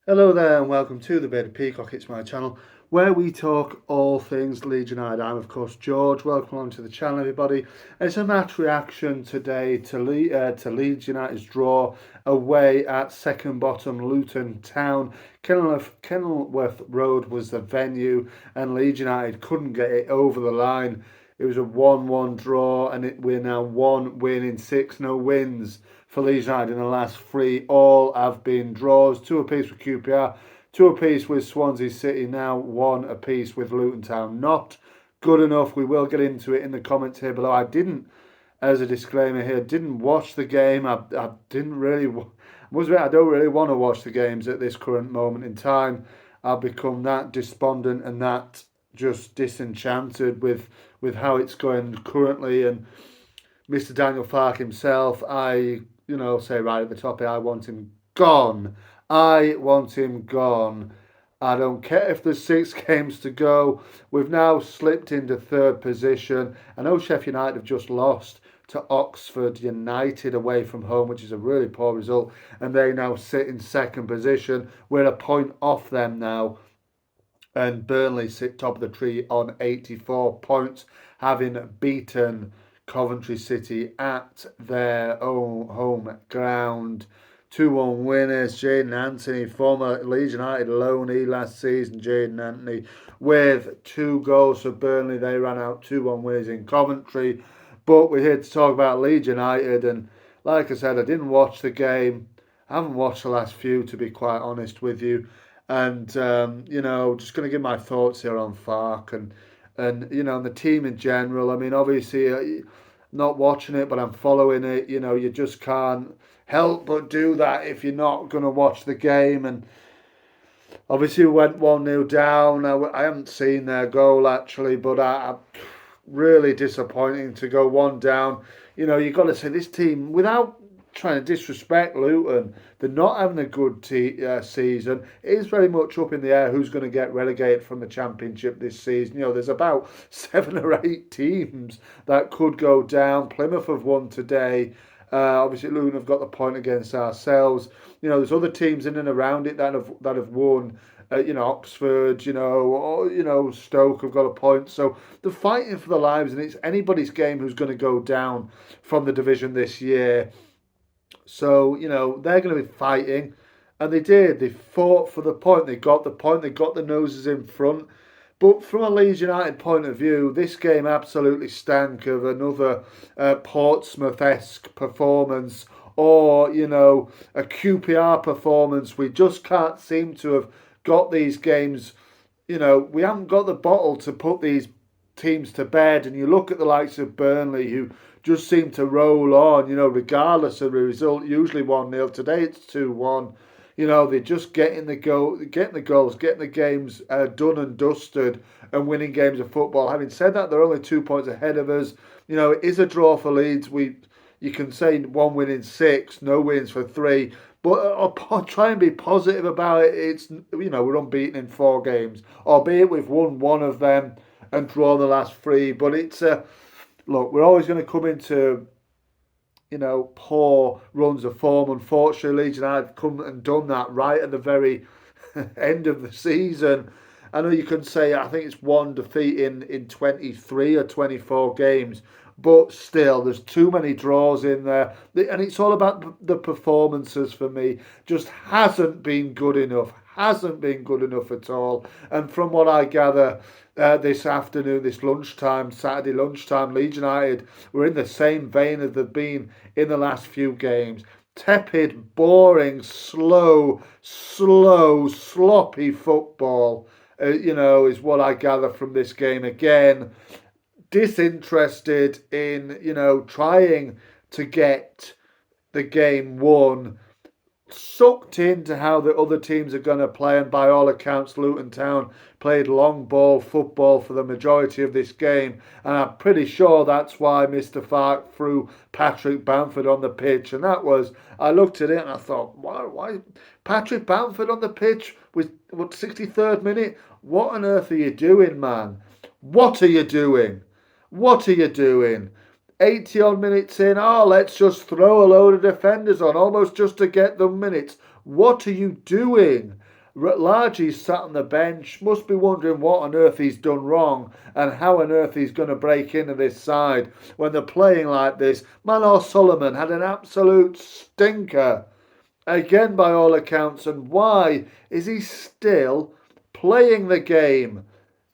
Hello there and welcome to the Bearded Peacock. It's my channel where we talk all things Leeds United. I'm of course George. Welcome along to the channel, everybody. It's a match reaction today to Leeds United's draw away at second bottom Luton Town. Kenilworth Road was the venue, and Leeds United couldn't get it over the line. It was a 1-1 draw, and we're now one win in six. No wins for Leeds United in the last three. All have been draws. Two apiece with QPR, two apiece with Swansea City, now one apiece with Luton Town. Not good enough. We will get into it in the comments here below. I didn't, as a disclaimer here, didn't watch the game. I didn't really, I don't really want to watch the games at this current moment in time. I've become that despondent and that just disenchanted with how it's going currently. And Mr. Daniel Farke himself, say right at the top here, I want him gone. I want him gone. I don't care if there's six games to go. We've now slipped into third position. I know Sheffield United have just lost to Oxford United away from home, which is a really poor result, and they now sit in second position. We're a point off them now, and Burnley sit top of the tree on 84 points, having beaten Coventry City at their own home ground. 2-1 winners. Jayden Anthony, former Leeds United loanee last season. Jayden Anthony with two goals for Burnley. They ran out 2-1 winners in Coventry. But we're here to talk about Leeds United. And like I said, I didn't watch the game. I haven't watched the last few, to be quite honest with you. And, just going to give my thoughts here on Farke and the team in general. I mean, obviously, not watching it, but I'm following it. You just can't help but do that if you're not going to watch the game. And obviously, we went 1-0 down. I haven't seen their goal actually, but I really disappointing to go one down. You've got to say this team, without trying to disrespect Luton, they're not having a good season. It is very much up in the air who's going to get relegated from the Championship this season. There's about 7 or 8 teams that could go down. Plymouth have won today. Obviously, Luton have got the point against ourselves. There's other teams in and around it that have won. Oxford, or Stoke have got a point. So they're fighting for their lives, and it's anybody's game who's going to go down from the division this year. So, they're going to be fighting. And they did. They fought for the point. They got the point. They got the noses in front. But from a Leeds United point of view, this game absolutely stank of another Portsmouth-esque performance, or, a QPR performance. We just can't seem to have got these games. We haven't got the bottle to put these teams to bed. And you look at the likes of Burnley, who just seem to roll on, regardless of the result. Usually 1-0. Today it's 2-1. They're just getting the goals, getting the games done and dusted, and winning games of football. Having said that, they're only 2 points ahead of us. It is a draw for Leeds. You can say one win in six, no wins for three. But I'll try and be positive about it. It's we're unbeaten in 4 games, albeit we've won one of them and drawn the last three. But it's look, we're always going to come into poor runs of form. Unfortunately, Leeds United have come and done that right at the very end of the season. I know you can say I think it's one defeat in 23 or 24 games, but still, there's too many draws in there. And it's all about the performances for me. Just hasn't been good enough. Hasn't been good enough at all. And from what I gather, this afternoon, this lunchtime, Saturday lunchtime, Leeds United were in the same vein as they've been in the last few games. Tepid, boring, slow, sloppy football, is what I gather from this game. Again, disinterested in, trying to get the game won, sucked into how the other teams are going to play, and by all accounts, Luton Town played long ball football for the majority of this game, and I'm pretty sure that's why Mr. Farke threw Patrick Bamford on the pitch. And I looked at it and I thought, why Patrick Bamford on the pitch with 63rd minute? What on earth are you doing, man? What are you doing? What are you doing? 80 odd minutes in, let's just throw a load of defenders on, almost just to get them minutes. What are you doing? Largely sat on the bench, must be wondering what on earth he's done wrong and how on earth he's going to break into this side when they're playing like this. Manor Solomon had an absolute stinker, again by all accounts, and why is he still playing the game?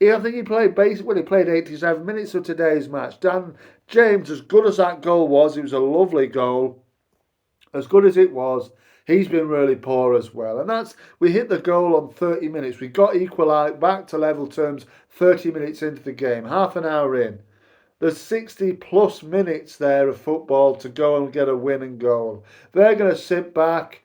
I think he played basically he played 87 minutes of today's match. Dan James, as good as that goal was, it was a lovely goal. As good as it was, he's been really poor as well. And we hit the goal on 30 minutes. We got equalised back to level terms 30 minutes into the game, half an hour in. There's 60 plus minutes there of football to go and get a winning goal. They're going to sit back,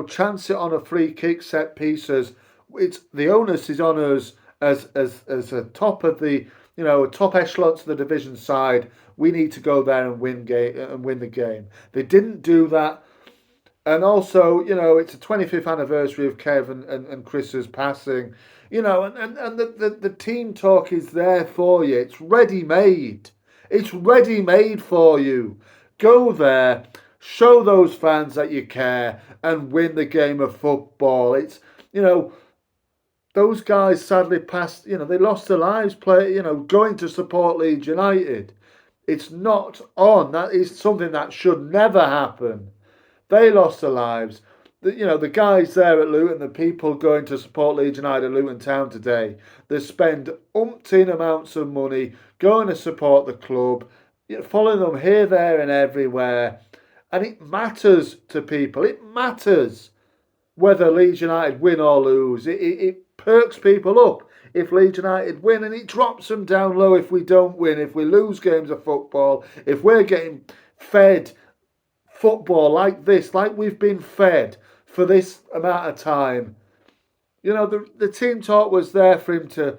chance it on a free kick, set pieces. It's the onus is on us as a top of the top echelons of the division side. We need to go there and win the game. They didn't do that. And also, it's a 25th anniversary of Kevin and Chris's passing. And the team talk is there for you. It's ready-made. It's ready-made for you. Go there, show those fans that you care, and win the game of football. It's, those guys sadly passed, they lost their lives going to support Leeds United. It's not on. That is something that should never happen. They lost their lives. The guys there at Luton, the people going to support Leeds United at Luton Town today, they spend umpteen amounts of money going to support the club, following them here, there and everywhere. And it matters to people. It matters whether Leeds United win or lose. It perks people up if Leeds United win, and it drops them down low if we don't win, if we lose games of football, if we're getting fed football like this, like we've been fed for this amount of time. The team talk was there for him to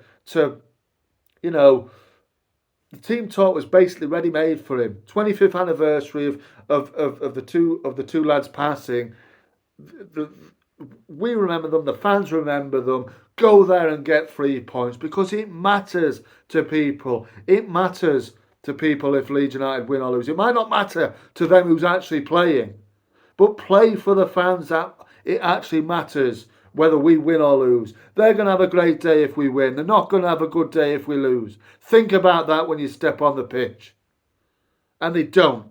the team talk was basically ready made for him. 25th anniversary of the two lads passing. We remember them, the fans remember them. Go there and get 3 points because it matters to people. It matters to people if Leeds United win or lose. It might not matter to them who's actually playing, but play for the fans that it actually matters whether we win or lose. They're going to have a great day if we win. They're not going to have a good day if we lose. Think about that when you step on the pitch. And they don't.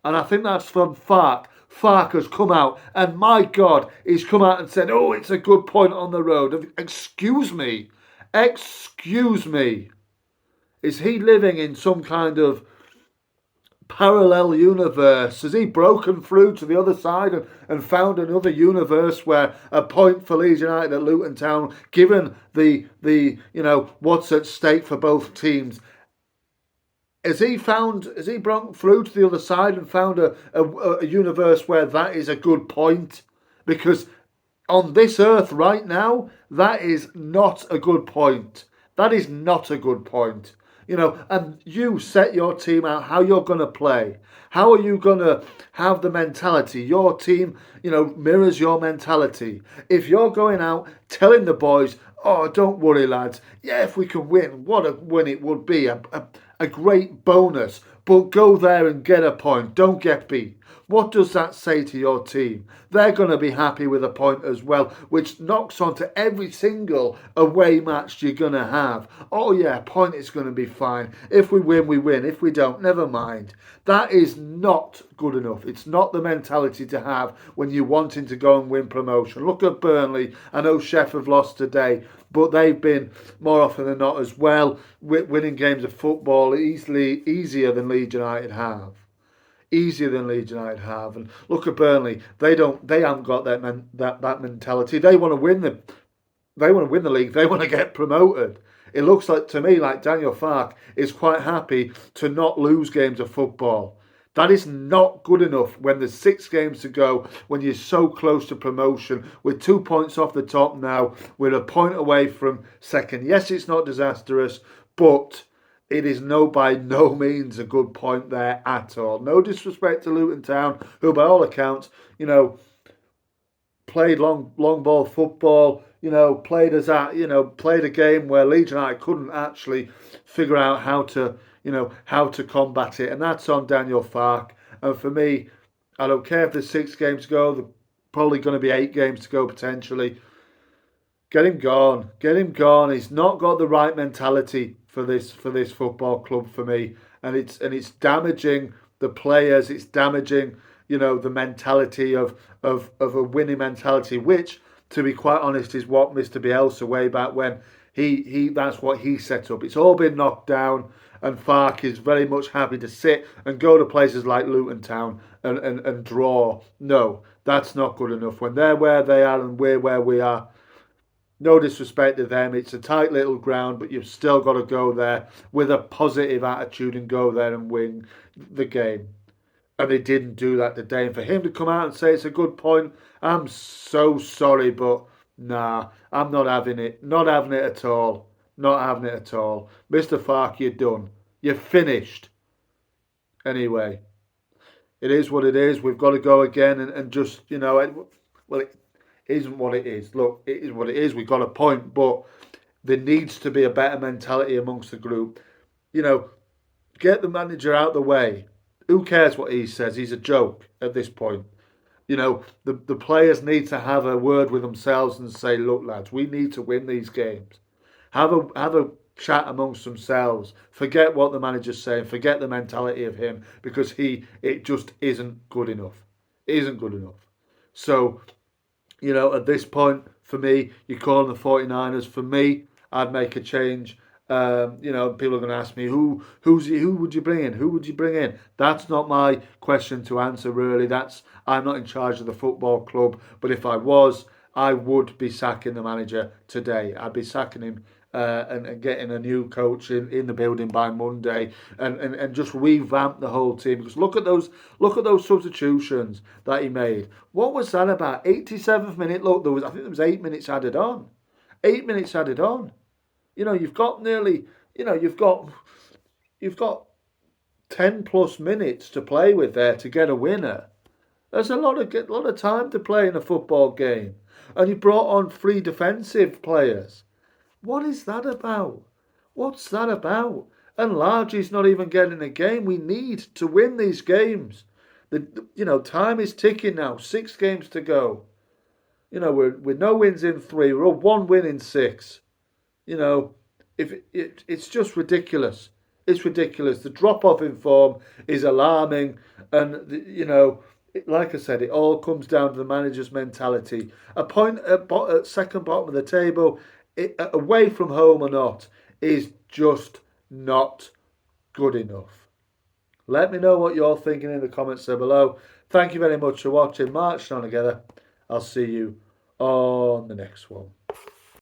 And I think that's from Farke. Farke has come out, and my God, he's come out and said, oh, it's a good point on the road. Excuse me. Excuse me. Is he living in some kind of parallel universe? Has he broken through to the other side and found another universe where a point for Leeds United at Luton Town, given the what's at stake for both teams? Has he broken through to the other side and found a universe where that is a good point? Because on this earth right now, that is not a good point. That is not a good point. And you set your team out how you're going to play. How are you going to have the mentality? Your team, mirrors your mentality. If you're going out telling the boys, oh, don't worry, lads. Yeah, if we can win, what a win it would be. A great bonus. But go there and get a point. Don't get beat. What does that say to your team? They're going to be happy with a point as well, which knocks onto every single away match you're going to have. Oh yeah, point is going to be fine. If we win, we win. If we don't, never mind. That is not good enough. It's not the mentality to have when you're wanting to go and win promotion. Look at Burnley. I know Sheff have lost today, but they've been more often than not as well winning games of football easier than Leeds United have. Easier than Leeds United have. And look at Burnley. They haven't got that mentality. They want to win the league. They want to get promoted. It looks like to me like Daniel Farke is quite happy to not lose games of football. That is not good enough when there's 6 games to go, when you're so close to promotion. We're 2 points off the top now. We're a point away from second. Yes, it's not disastrous, but it is by no means a good point there at all. No disrespect to Luton Town, who by all accounts, played long ball football, played a game where Leeds United couldn't actually figure out how to combat it. And that's on Daniel Farke. And for me, I don't care if there's 6 games to go, there's probably going to be 8 games to go potentially. Get him gone. Get him gone. He's not got the right mentality for this football club for me, and it's damaging the players. It's damaging, the mentality of a winning mentality, which, to be quite honest, is what Mr. Bielsa way back when he that's what he set up. It's all been knocked down, and Farke is very much happy to sit and go to places like Luton Town and draw. No, that's not good enough. When they're where they are and we're where we are, no disrespect to them, it's a tight little ground, but you've still got to go there with a positive attitude and go there and win the game. And they didn't do that today. And for him to come out and say it's a good point, I'm so sorry, but nah, I'm not having it. Not having it at all. Not having it at all. Mr. Farke, you're done. You're finished. Anyway, it is what it is. We've got to go again and just, well, it isn't what it is. Look, it is what it is. We've got a point, but there needs to be a better mentality amongst the group. Get the manager out of the way. Who cares what he says? He's a joke at this point. The players need to have a word with themselves and say, look, lads, we need to win these games. Have a chat amongst themselves. Forget what the manager's saying. Forget the mentality of him, because it just isn't good enough. It isn't good enough. So, at this point, for me, you're calling the 49ers. For me, I'd make a change. People are going to ask me who would you bring in? Who would you bring in? That's not my question to answer, really. I'm not in charge of the football club. But if I was, I would be sacking the manager today. I'd be sacking him and getting a new coach in the building by Monday and just revamp the whole team. Because look at those substitutions that he made. What was that about? 87th minute. Look, I think there was 8 minutes added on. 8 minutes added on. You've got nearly, you've got 10 plus minutes to play with there to get a winner. There's a lot of time to play in a football game. And you brought on 3 defensive players. What is that about? What's that about? And Largy's not even getting a game. We need to win these games. Time is ticking now. 6 games to go. We're no wins in 3. We're 1 win in 6. It's just ridiculous. It's ridiculous. The drop off in form is alarming, and like I said, it all comes down to the manager's mentality. A point at second bottom of the table, away from home or not, is just not good enough. Let me know what you're thinking in the comments there below. Thank you very much for watching. March on together. I'll see you on the next one.